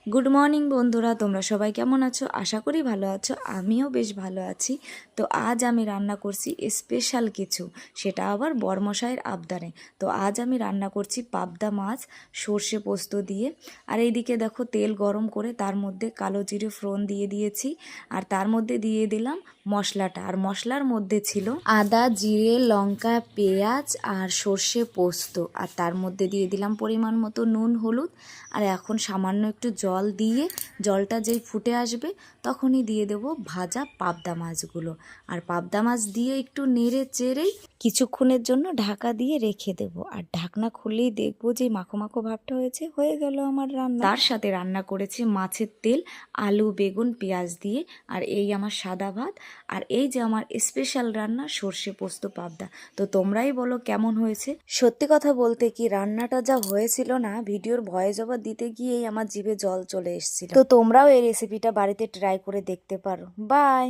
Good morning বন্ধুরা, তোমরা সবাই কেমন আছো? আশা করি ভালো আছো। আমিও বেশ ভালো আছি। তো আজ আমি রান্না করছি স্পেশাল কিছু, সেটা আবার বরমশাইয়ের আবদারে। তো আজ আমি রান্না করছি পাবদা মাছ সর্ষে পোস্ত দিয়ে। আর এইদিকে দেখো তেল গরম করে তার মধ্যে কালো জিরে ফোড়ন দিয়ে দিয়েছি, আর তার মধ্যে দিয়ে দিলাম মশলাটা। আর মশলার মধ্যে ছিল আদা, জিরে, লঙ্কা, পেঁয়াজ আর সর্ষে পোস্ত। আর তার মধ্যে দিয়ে দিলাম পরিমাণ মতো নুন, হলুদ। আর এখন সামান্য একটু জল দিয়ে, জলটা যেই ফুটে আসবে তখনই দিয়ে দেব ভাজা পাবদা মাছগুলো। আর পাবদা মাছ দিয়ে একটু নেড়ে চেড়েই কিছুক্ষণের জন্য ঢাকা দিয়ে রেখে দেব। আর ঢাকনা খুললেই দেখবো যে মাখো মাখো ভাবটা হয়ে গেল আমার রান্না। তার সাথে রান্না করেছি মাছের তেল, আলু, বেগুন, পেঁয়াজ দিয়ে। আর এই আমার সাদা ভাত। আর এই যে আমার স্পেশাল রান্না সর্ষে পোস্ত পাবদা। তো তোমরাই বলো কেমন হয়েছে। সত্যি কথা বলতে কি, রান্নাটা যা হয়েছিল না, ভিডিওর ভয়েস ওভার দিতে গিয়েই আমার জিভে জল চলে এসেছিল। তো তোমরাও এই রেসিপিটা বাড়িতে ট্রাই করে দেখতে পারো। বাই।